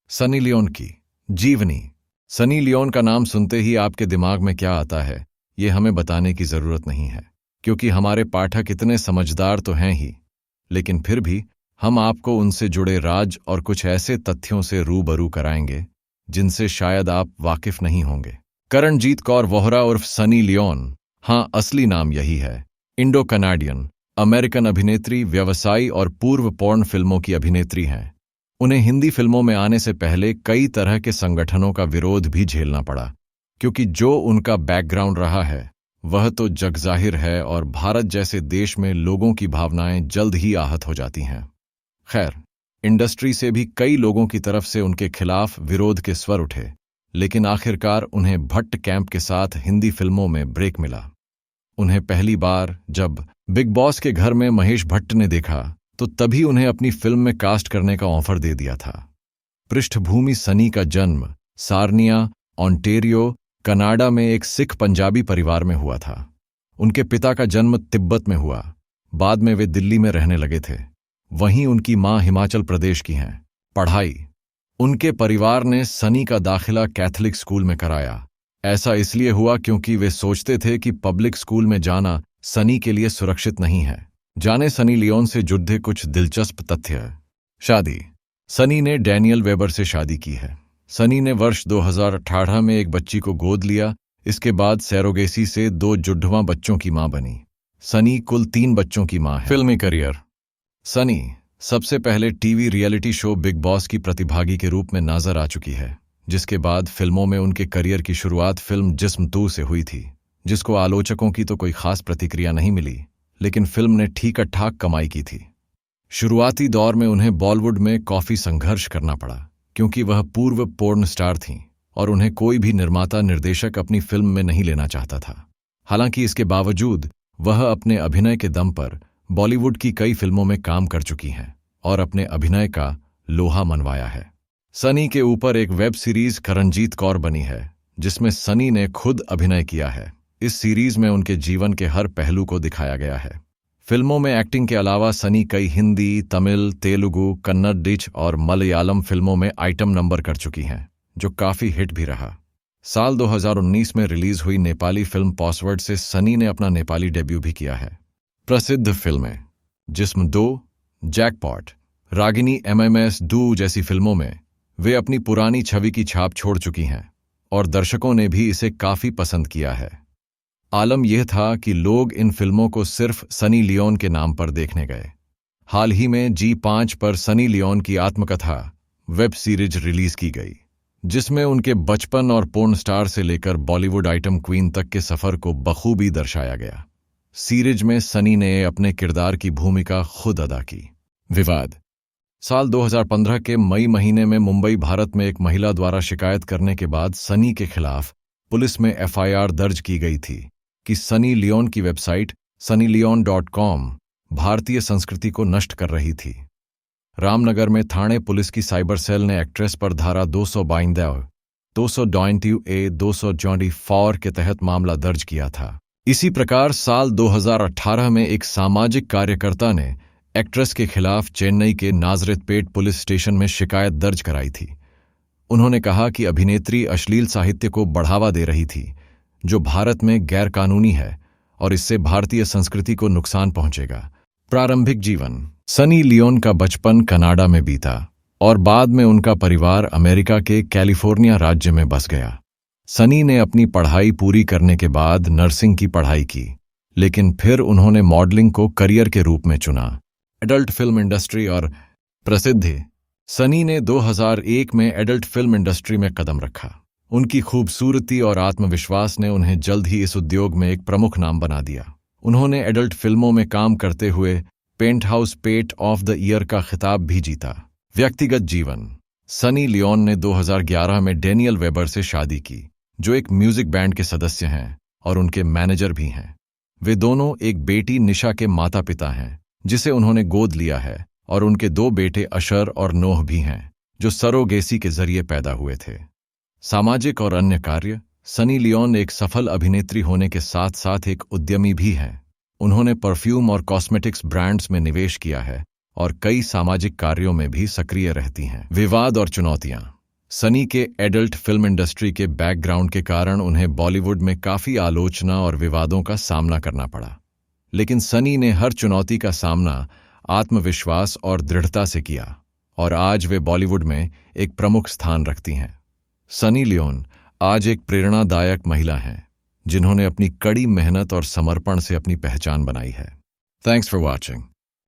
Sunny Leone की जीवनी। Sunny Leone का नाम सुनते ही आपके दिमाग में क्या आता है, ये हमें बताने की जरूरत नहीं है, क्योंकि हमारे पाठक इतने समझदार तो हैं ही। लेकिन फिर भी हम आपको उनसे जुड़े राज और कुछ ऐसे तथ्यों से रूबरू कराएंगे जिनसे शायद आप वाकिफ नहीं होंगे। करणजीत कौर वोहरा उर्फ सनी लियोन, हाँ असली नाम यही है, इंडो कनाडियन अमेरिकन अभिनेत्री, व्यवसायी और पूर्व पोर्न फिल्मों की अभिनेत्री हैं। उन्हें हिंदी फिल्मों में आने से पहले कई तरह के संगठनों का विरोध भी झेलना पड़ा, क्योंकि जो उनका बैकग्राउंड रहा है वह तो जगजाहिर है और भारत जैसे देश में लोगों की भावनाएं जल्द ही आहत हो जाती हैं। खैर, इंडस्ट्री से भी कई लोगों की तरफ से उनके खिलाफ विरोध के स्वर उठे, लेकिन आखिरकार उन्हें भट्ट कैंप के साथ हिंदी फिल्मों में ब्रेक मिला। उन्हें पहली बार जब बिग बॉस के घर में महेश भट्ट ने देखा तो तभी उन्हें अपनी फिल्म में कास्ट करने का ऑफर दे दिया था। पृष्ठभूमि: सनी का जन्म सार्निया, ऑन्टेरियो, कनाडा में एक सिख पंजाबी परिवार में हुआ था। उनके पिता का जन्म तिब्बत में हुआ, बाद में वे दिल्ली में रहने लगे थे। वहीं उनकी मां हिमाचल प्रदेश की हैं। पढ़ाई: उनके परिवार ने सनी का दाखिला कैथोलिक स्कूल में कराया। ऐसा इसलिए हुआ क्योंकि वे सोचते थे कि पब्लिक स्कूल में जाना सनी के लिए सुरक्षित नहीं है। जाने सनी लियोन से जुड़े कुछ दिलचस्प तथ्य। शादी: सनी ने डैनियल वेबर से शादी की है। सनी ने वर्ष 2018 में एक बच्ची को गोद लिया। इसके बाद सैरोगेसी से 2 जुड़वां बच्चों की मां बनी। सनी कुल 3 बच्चों की मां है। फिल्मी करियर: सनी सबसे पहले TV reality show big boss की प्रतिभागी के रूप में नजर आ चुकी है, जिसके बाद फिल्मों में उनके करियर की शुरुआत फिल्म जिस्म 2 से हुई थी, जिसको आलोचकों की तो कोई खास प्रतिक्रिया नहीं मिली, लेकिन फिल्म ने ठीक ठाक कमाई की थी। शुरुआती दौर में उन्हें बॉलीवुड में काफी संघर्ष करना पड़ा, क्योंकि वह पूर्व पोर्न स्टार थीं और उन्हें कोई भी निर्माता निर्देशक अपनी फिल्म में नहीं लेना चाहता था। हालांकि इसके बावजूद वह अपने अभिनय के दम पर बॉलीवुड की कई फिल्मों में काम कर चुकी हैं और अपने अभिनय का लोहा मनवाया है। सनी के ऊपर एक वेब सीरीज करणजीत कौर बनी है, जिसमें सनी ने खुद अभिनय किया है। इस सीरीज में उनके जीवन के हर पहलू को दिखाया गया है। फिल्मों में एक्टिंग के अलावा सनी कई हिंदी, तमिल, तेलुगु, कन्नड़, डिच और मलयालम फिल्मों में आइटम नंबर कर चुकी हैं, जो काफी हिट भी रहा। साल 2019 में रिलीज हुई नेपाली फिल्म पासवर्ड से सनी ने अपना नेपाली डेब्यू भी किया है। प्रसिद्ध फिल्में: जिस्म 2, जैकपॉट, रागिनी MMS 2 जैसी फिल्मों में वे अपनी पुरानी छवि की छाप छोड़ चुकी हैं और दर्शकों ने भी इसे काफी पसंद किया है। आलम यह था कि लोग इन फिल्मों को सिर्फ सनी लियोन के नाम पर देखने गए। हाल ही में G5 पर सनी लियोन की आत्मकथा वेब सीरीज रिलीज की गई, जिसमें उनके बचपन और पोर्न स्टार से लेकर बॉलीवुड आइटम क्वीन तक के सफर को बखूबी दर्शाया गया। सीरीज में सनी ने अपने किरदार की भूमिका खुद अदा की। विवाद: साल 2015 के मई महीने में मुंबई, भारत में एक महिला द्वारा शिकायत करने के बाद सनी के खिलाफ पुलिस में FIR दर्ज की गई थी कि सनी लियोन की वेबसाइट sunnyleon.com भारतीय संस्कृति को नष्ट कर रही थी। रामनगर में थाने पुलिस की साइबर सेल ने एक्ट्रेस पर धारा 222, 222A, 224 के तहत मामला दर्ज किया था। इसी प्रकार साल 2018 में एक सामाजिक कार्यकर्ता ने एक्ट्रेस के खिलाफ चेन्नई के नाजरेथपेट पुलिस स्टेशन में शिकायत दर्ज कराई थी। उन्होंने कहा कि अभिनेत्री अश्लील साहित्य को बढ़ावा दे रही थी, जो भारत में गैरकानूनी है और इससे भारतीय संस्कृति को नुकसान पहुंचेगा। प्रारंभिक जीवन: सनी लियोन का बचपन कनाडा में बीता और बाद में उनका परिवार अमेरिका के कैलिफोर्निया राज्य में बस गया। सनी ने अपनी पढ़ाई पूरी करने के बाद नर्सिंग की पढ़ाई की, लेकिन फिर उन्होंने मॉडलिंग को करियर के रूप में चुना। एडल्ट फिल्म इंडस्ट्री और प्रसिद्धि: सनी ने 2001 में एडल्ट फिल्म इंडस्ट्री में कदम रखा। उनकी खूबसूरती और आत्मविश्वास ने उन्हें जल्द ही इस उद्योग में एक प्रमुख नाम बना दिया। उन्होंने एडल्ट फिल्मों में काम करते हुए penthouse pet of the year का खिताब भी जीता। व्यक्तिगत जीवन: सनी लियोन ने 2011 में डैनियल वेबर से शादी की, जो एक म्यूजिक बैंड के सदस्य हैं और उनके मैनेजर भी हैं। वे दोनों एक बेटी निशा के माता पिता हैं, जिसे उन्होंने गोद लिया है, और उनके 2 बेटे अशर और नोह भी हैं, जो सरोगेसी के जरिए पैदा हुए थे। सामाजिक और अन्य कार्य: सनी लियोन एक सफल अभिनेत्री होने के साथ साथ एक उद्यमी भी हैं। उन्होंने परफ्यूम और कॉस्मेटिक्स ब्रांड्स में निवेश किया है और कई सामाजिक कार्यों में भी सक्रिय रहती हैं। विवाद और चुनौतियां: सनी के एडल्ट फिल्म इंडस्ट्री के बैकग्राउंड के कारण उन्हें बॉलीवुड में काफी आलोचना और विवादों का सामना करना पड़ा, लेकिन सनी ने हर चुनौती का सामना आत्मविश्वास और दृढ़ता से किया और आज वे बॉलीवुड में एक प्रमुख स्थान रखती हैं। सनी लियोन आज एक प्रेरणादायक महिला हैं, जिन्होंने अपनी कड़ी मेहनत और समर्पण से अपनी पहचान बनाई है। Thanks for watching.